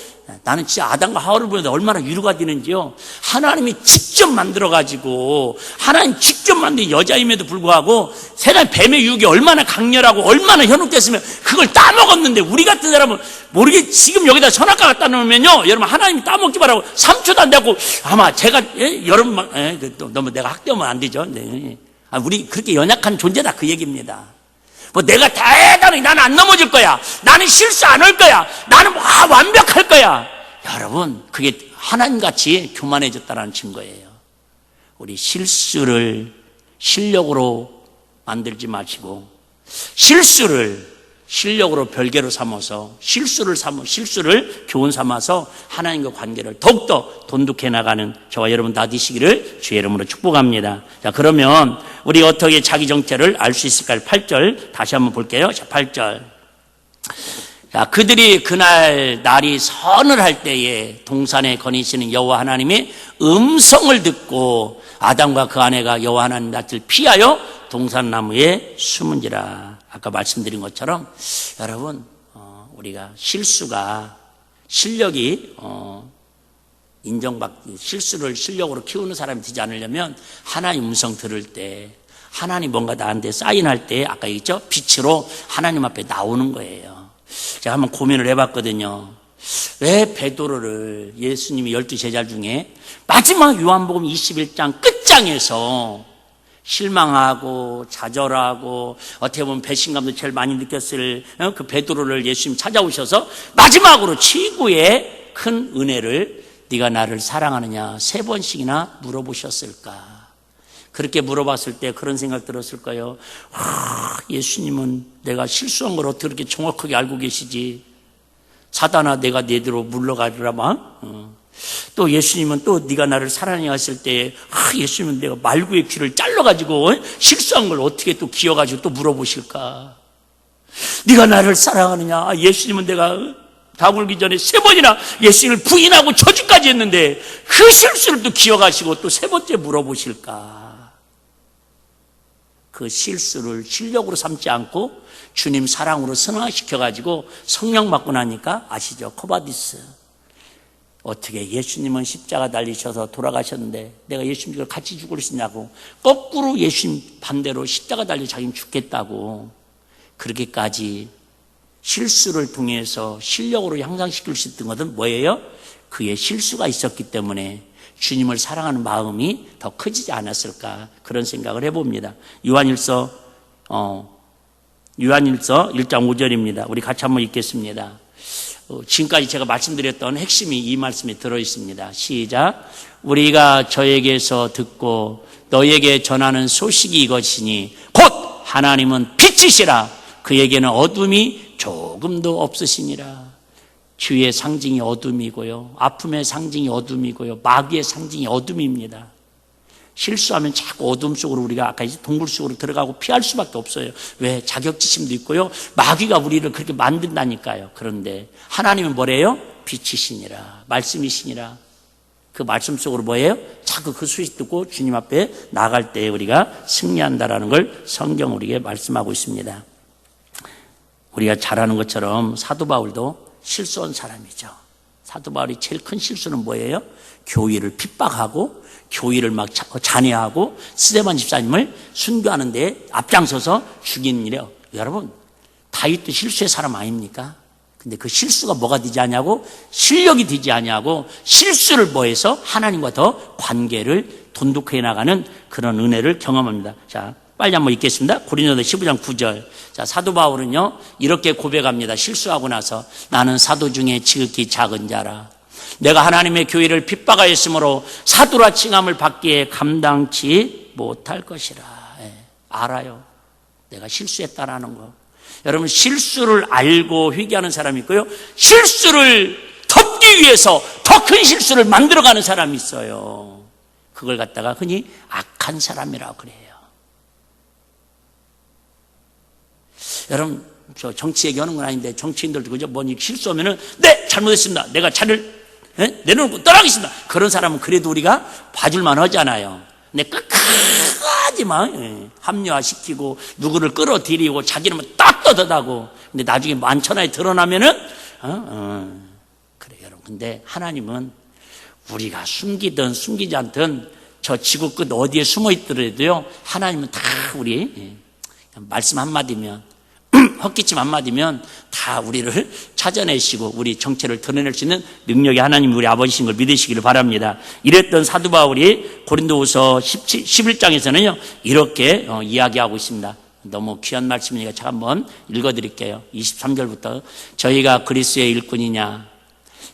나는 진짜 아담과 하와를 보는데 얼마나 위로가 되는지요. 하나님이 직접 만들어가지고 하나님 직접 만든 여자임에도 불구하고 세상 뱀의 유혹이 얼마나 강렬하고 얼마나 현혹됐으면 그걸 따먹었는데 우리 같은 사람은 모르게 지금 여기다 선악과 갖다 놓으면요 여러분 하나님이 따먹지 말라고 3초도 안 되고 아마 제가 여러분 너무 내가 학대하면 안 되죠. 네. 우리 그렇게 연약한 존재다 그 얘기입니다. 뭐 내가 대단히 나는 안 넘어질 거야. 나는 실수 안 할 거야. 나는 완벽할 거야. 여러분 그게 하나님같이 교만해졌다는 증거예요. 우리 실수를 실력으로 만들지 마시고 실수를 실력으로 별개로 삼아서 실수를 교훈 삼아서 하나님과 관계를 더욱더 돈독해 나가는 저와 여러분 다 되시기를 주의 이름으로 축복합니다. 자, 그러면 우리 어떻게 자기 정체를 알 수 있을까요? 8절 다시 한번 볼게요. 자, 8절. 자, 그들이 그날 날이 서늘할 때에 동산에 거니시는 여호와 하나님의 음성을 듣고 아담과 그 아내가 여호와 하나님 낯을 피하여 동산나무에 숨은지라. 아까 말씀드린 것처럼 여러분 우리가 실력이 실수를 실력으로 키우는 사람이 되지 않으려면 하나님 음성 들을 때 하나님 뭔가 나한테 사인할 때 아까 얘기했죠? 빛으로 하나님 앞에 나오는 거예요. 제가 한번 고민을 해봤거든요. 왜 베드로를 예수님이 12제자 중에 마지막 요한복음 21장 끝장에서 실망하고 좌절하고 어떻게 보면 배신감도 제일 많이 느꼈을 그 베드로를 예수님 찾아오셔서 마지막으로 최고의 큰 은혜를 네가 나를 사랑하느냐 3번씩이나 물어보셨을까? 그렇게 물어봤을 때 그런 생각 들었을 거예요. 예수님은 내가 실수한 걸 어떻게 그렇게 정확하게 알고 계시지? 사단아 내가 내대로 물러가리라마. 또 예수님은 또 네가 나를 사랑해 하실 때 예수님은 내가 말구의 귀를 잘라가지고 실수한 걸 어떻게 또 기어가지고 또 물어보실까? 네가 나를 사랑하느냐? 예수님은 내가 다 울기 전에 3번이나 예수님을 부인하고 저주까지 했는데 그 실수를 또 기어가시고 또 3번째 물어보실까? 그 실수를 실력으로 삼지 않고 주님 사랑으로 승화시켜가지고 성령 받고 나니까 아시죠? 코바디스. 어떻게 예수님은 십자가 달리셔서 돌아가셨는데 내가 예수님과 같이 죽을 수 있냐고 거꾸로 예수님 반대로 십자가 달려 자기는 죽겠다고 그렇게까지 실수를 통해서 실력으로 향상시킬 수 있던 것은 뭐예요? 그의 실수가 있었기 때문에 주님을 사랑하는 마음이 더 커지지 않았을까 그런 생각을 해봅니다. 요한일서 1장 5절입니다. 우리 같이 한번 읽겠습니다. 지금까지 제가 말씀드렸던 핵심이 이 말씀에 들어있습니다. 시작. 우리가 저에게서 듣고 너에게 전하는 소식이 이것이니 곧 하나님은 빛이시라. 그에게는 어둠이 조금도 없으시니라. 주의 상징이 어둠이고요. 아픔의 상징이 어둠이고요. 마귀의 상징이 어둠입니다. 실수하면 자꾸 어둠 속으로 우리가 아까 이제 동굴 속으로 들어가고 피할 수밖에 없어요. 왜? 자격지심도 있고요. 마귀가 우리를 그렇게 만든다니까요. 그런데 하나님은 뭐래요? 빛이시니라. 말씀이시니라. 그 말씀 속으로 뭐예요? 자꾸 그 소식 듣고 주님 앞에 나갈 때 우리가 승리한다라는 걸 성경 우리에게 말씀하고 있습니다. 우리가 잘 아는 것처럼 사도 바울도 실수한 사람이죠. 사도 바울이 제일 큰 실수는 뭐예요? 교회를 핍박하고 교회를 막 잔해하고 스데반 집사님을 순교하는 데 앞장서서 죽이는 일이에요. 여러분 다윗도 실수의 사람 아닙니까? 근데 그 실수가 뭐가 되지 않냐고? 실력이 되지 않냐고 실수를 뭐해서 하나님과 더 관계를 돈독해 나가는 그런 은혜를 경험합니다. 자, 빨리 한번 읽겠습니다. 고린도서 15장 9절. 자, 사도 바울은요 이렇게 고백합니다. 실수하고 나서 나는 사도 중에 지극히 작은 자라. 내가 하나님의 교회를 핍박하였으므로 사도라 칭함을 받기에 감당치 못할 것이라. 알아요. 내가 실수했다라는 거. 여러분 실수를 알고 회개하는 사람이 있고요. 실수를 덮기 위해서 더 큰 실수를 만들어가는 사람이 있어요. 그걸 갖다가 흔히 악한 사람이라고 그래요. 여러분 저 정치 얘기하는 건 아닌데 정치인들도 그죠? 뭐니 실수하면은 네 잘못했습니다. 내가 차를 내놓고 떠나겠습니다. 그런 사람은 그래도 우리가 봐줄만 하잖아요. 근데 끝까지 막 합리화시키고 누구를 끌어들이고 자기는 딱 떳떳하고 근데 나중에 만천하에 드러나면은 그래 여러분. 근데 하나님은 우리가 숨기든 숨기지 않든 저 지구 끝 어디에 숨어 있더라도요 하나님은 다 우리 말씀 한마디면 헛기침 한마디면 다 우리를 찾아내시고 우리 정체를 드러낼 수 있는 능력이 하나님 우리 아버지신 걸 믿으시기를 바랍니다. 이랬던 사도 바울이 고린도후서 11장에서는요 이렇게 이야기하고 있습니다. 너무 귀한 말씀이니까 제가 한번 읽어드릴게요. 23절부터 저희가 그리스도의 일꾼이냐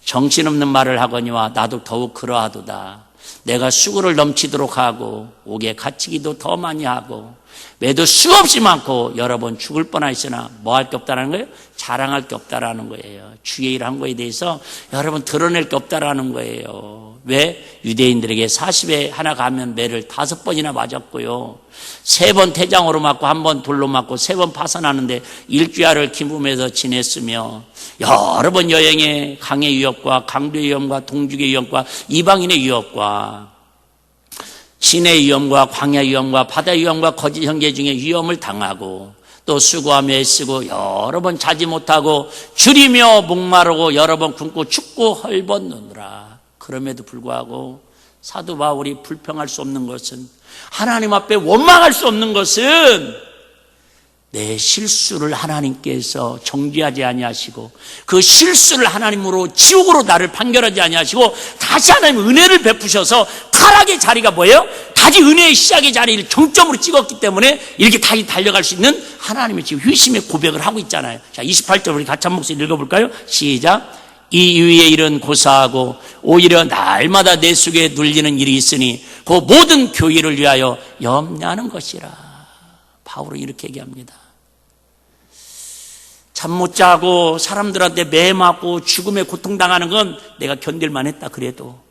정신없는 말을 하거니와 나도 더욱 그러하도다. 내가 수고를 넘치도록 하고 옥에 갇히기도 더 많이 하고 매도 수없이 많고 여러 번 죽을 뻔하였으나 뭐 할 게 없다라는 거예요? 자랑할 게 없다라는 거예요. 주의 일 한 거에 대해서 여러 번 드러낼 게 없다라는 거예요. 왜? 유대인들에게 40에 하나 가면 매를 5번이나 맞았고요. 3번 태장으로 맞고 1번 돌로 맞고 3번 파산하는데 일주야를 기쁨에서 지냈으며 여러 번 여행에 강의 위협과 강도의 위험과 동죽의 위험과 이방인의 위협과 신의 위험과 광야 위험과 바다 위험과 거짓 형제 중에 위험을 당하고 또 수고하며 애쓰고 여러 번 자지 못하고 줄이며 목마르고 여러 번 굶고 춥고 헐벗느니라. 그럼에도 불구하고 사도 바울이 불평할 수 없는 것은 하나님 앞에 원망할 수 없는 것은 내 실수를 하나님께서 정죄하지 아니하시고 그 실수를 하나님으로 지옥으로 나를 판결하지 아니하시고 다시 하나님 은혜를 베푸셔서 타락의 자리가 뭐예요? 다시 은혜의 시작의 자리를 정점으로 찍었기 때문에 이렇게 다시 달려갈 수 있는 하나님의 지금 회심의 고백을 하고 있잖아요. 자, 28절 우리 같이 한 목소리 읽어볼까요? 시작. 이 이후의 일은 고사하고 오히려 날마다 내 속에 눌리는 일이 있으니 그 모든 교회를 위하여 염려하는 것이라. 바울은 이렇게 얘기합니다. 잠 못 자고 사람들한테 매 맞고 죽음에 고통당하는 건 내가 견딜만 했다 그래도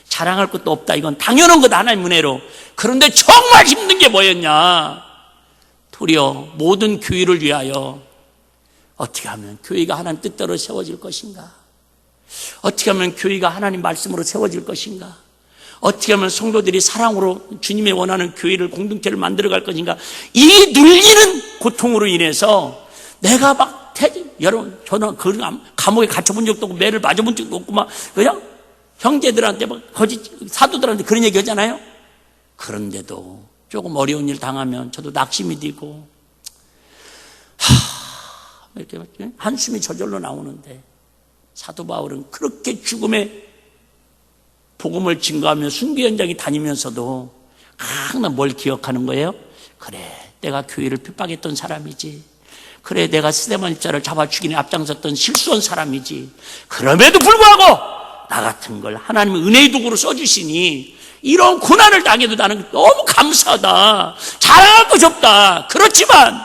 자랑할 것도 없다. 이건 당연한 것 하나님 은혜로. 그런데 정말 힘든 게 뭐였냐? 도리어 모든 교회를 위하여 어떻게 하면 교회가 하나님 뜻대로 세워질 것인가? 어떻게 하면 교회가 하나님 말씀으로 세워질 것인가? 어떻게 하면 성도들이 사랑으로 주님의 원하는 교회를 공동체를 만들어갈 것인가? 이 눌리는 고통으로 인해서 내가 막 여러분 저는 그 감옥에 갇혀본 적도 없고 매를 맞아본 적도 없고 막 그냥 형제들한테 막 거짓 사도들한테 그런 얘기 하잖아요. 그런데도 조금 어려운 일 당하면 저도 낙심이 되고 이렇게 한숨이 저절로 나오는데 사도 바울은 그렇게 죽음의 복음을 증거하며 순교 현장에 다니면서도 항상 뭘 기억하는 거예요? 그래 내가 교회를 핍박했던 사람이지. 그래 내가 스데반 입자를 잡아 죽이는 앞장섰던 실수한 사람이지. 그럼에도 불구하고 나 같은 걸 하나님의 은혜의 도구로 써주시니 이런 고난을 당해도 나는 너무 감사하다. 자랑할 것이 없다. 그렇지만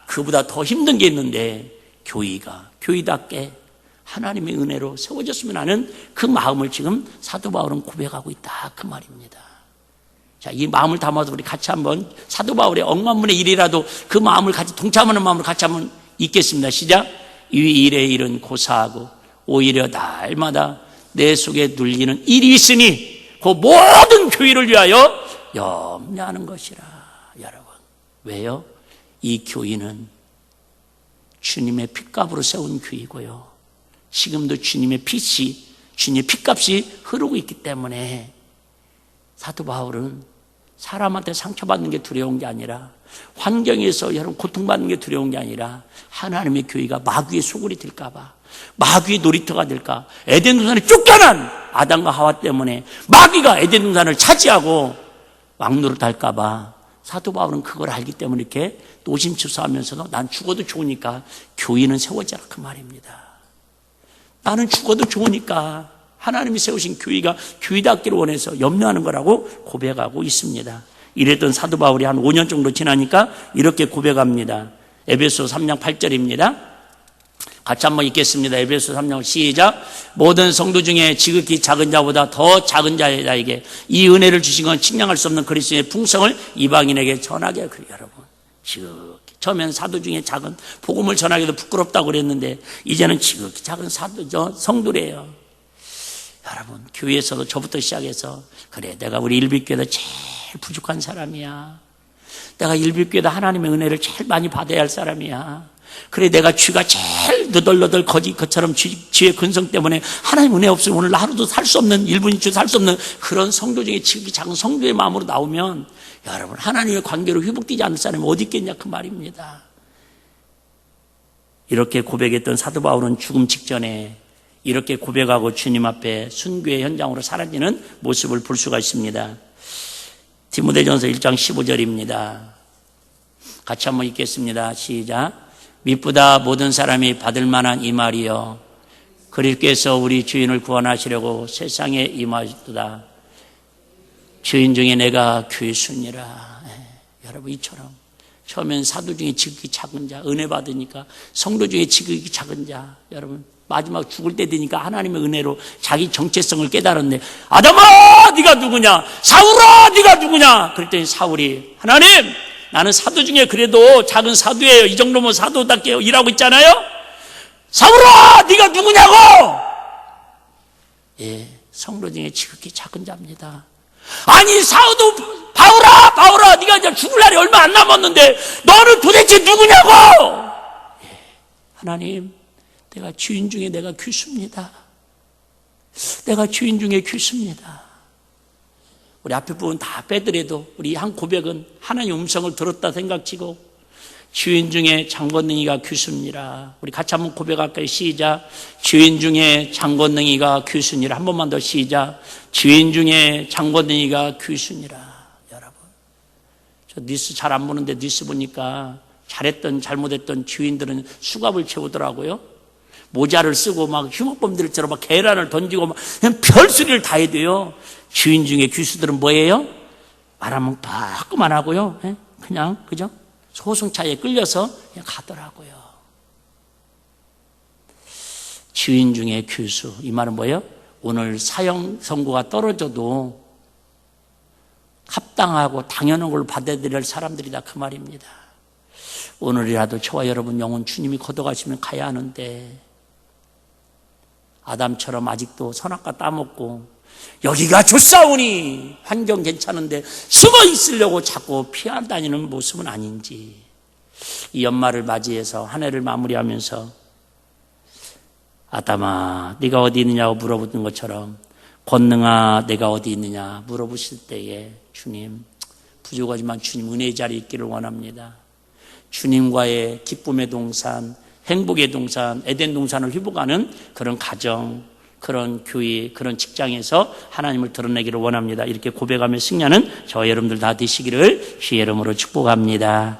그보다 더 힘든 게 있는데 교회가 교회답게 하나님의 은혜로 세워졌으면 하는 그 마음을 지금 사도 바울은 고백하고 있다 그 말입니다. 자, 이 마음을 담아서 우리 같이 한번 사도 바울의 억만문의 일이라도 그 마음을 같이 동참하는 마음을 같이 한번 읽겠습니다. 시작. 이 일의 일은 고사하고 오히려 날마다 내 속에 눌리는 일이 있으니 그 모든 교회를 위하여 염려하는 것이라. 여러분 왜요? 이 교회는 주님의 핏값으로 세운 교회고요 지금도 주님의 빛이 주님의 핏값이 흐르고 있기 때문에 사도 바울은 사람한테 상처받는 게 두려운 게 아니라 환경에서 여러분 고통받는 게 두려운 게 아니라 하나님의 교회가 마귀의 소굴이 될까 봐 마귀의 놀이터가 될까 에덴 동산에 쫓겨난 아담과 하와 때문에 마귀가 에덴 동산을 차지하고 왕노릇 할까 봐 사도 바울은 그걸 알기 때문에 이렇게 노심초사하면서도 난 죽어도 좋으니까 교회는 세워져라 그 말입니다. 나는 죽어도 좋으니까 하나님이 세우신 교회가 교회답기를 원해서 염려하는 거라고 고백하고 있습니다. 이랬던 사도 바울이 한 5년 정도 지나니까 이렇게 고백합니다. 에베소 3장 8절입니다. 같이 한번 읽겠습니다. 에베소 3장 시작. 모든 성도 중에 지극히 작은 자보다 더 작은 자에게 이 은혜를 주신 건 측량할 수 없는 그리스도의 풍성을 이방인에게 전하게 하여. 여러분 지극히 처음엔 사도 중에 작은 복음을 전하기도 부끄럽다고 그랬는데 이제는 지극히 작은 사도 성도래요. 여러분, 교회에서도 저부터 시작해서, 그래, 내가 우리 일빛교회에서 제일 부족한 사람이야. 내가 일빛교회에서 하나님의 은혜를 제일 많이 받아야 할 사람이야. 그래, 내가 쥐가 제일 너덜너덜 것처럼 쥐의 근성 때문에 하나님 은혜 없으면 오늘 하루도 살 수 없는, 1분 2초 살 수 없는 그런 성도 중에 지극히 작은 성도의 마음으로 나오면 여러분, 하나님의 관계로 회복되지 않을 사람이 어디 있겠냐 그 말입니다. 이렇게 고백했던 사도 바울은 죽음 직전에 이렇게 고백하고 주님 앞에 순교의 현장으로 사라지는 모습을 볼 수가 있습니다. 디모데전서 1장 15절입니다. 같이 한번 읽겠습니다. 시작. 미쁘다 모든 사람이 받을 만한 이 말이여, 그리스도께서 우리 주인을 구원하시려고 세상에 임하셨도다. 주인 중에 내가 귀순이라. 여러분, 이처럼 처음엔 사도 중에 지극히 작은 자, 은혜 받으니까 성도 중에 지극히 작은 자, 여러분 마지막 죽을 때 되니까 하나님의 은혜로 자기 정체성을 깨달았네. 아담아 네가 누구냐, 사울아 네가 누구냐. 그랬더니 사울이, 하나님 나는 사도 중에 그래도 작은 사도예요. 이 정도면 사도답게 일하고 있잖아요. 사울아 네가 누구냐고. 예, 성도 중에 지극히 작은 자입니다. 아니 사도 바울아 네가 이제 죽을 날이 얼마 안 남았는데 너는 도대체 누구냐고. 예, 하나님 내가 주인 중에 내가 귀수입니다. 내가 주인 중에 귀수입니다. 우리 앞에 부분 다 빼더라도 우리 한 고백은 하나님 음성을 들었다 생각지고, 주인 중에 장건능이가 귀수니라. 우리 같이 한번 고백할까요? 시작. 주인 중에 장건능이가 귀수니라. 한 번만 더 시작. 주인 중에 장건능이가 귀수니라. 여러분, 저 뉴스 잘 안 보는데 뉴스 보니까 잘했던 잘못했던 주인들은 수갑을 채우더라고요. 모자를 쓰고 막 흉악범들처럼 막 계란을 던지고 막 그냥 별소리를 다 해야 돼요. 주인 중에 귀수들은 뭐예요? 말하면 빠꾸만 하고요. 그냥, 그죠? 소승차에 끌려서 그냥 가더라고요. 주인 중에 귀수. 이 말은 뭐예요? 오늘 사형 선고가 떨어져도 합당하고 당연한 걸 받아들일 사람들이다 그 말입니다. 오늘이라도 저와 여러분 영혼 주님이 걷어가시면 가야 하는데, 아담처럼 아직도 선악과 따먹고 여기가 좋사오니 환경 괜찮은데 숨어 있으려고 자꾸 피하 다니는 모습은 아닌지, 이 연말을 맞이해서 한 해를 마무리하면서 아담아 네가 어디 있느냐고 물어보는 것처럼, 권능아 내가 어디 있느냐 물어보실 때에 주님 부족하지만 주님 은혜의 자리에 있기를 원합니다. 주님과의 기쁨의 동산, 행복의 동산, 에덴 동산을 회복하는 그런 가정, 그런 교회, 그런 직장에서 하나님을 드러내기를 원합니다. 이렇게 고백하며 승리하는 저와 여러분들 다 되시기를 주의 이름으로 축복합니다.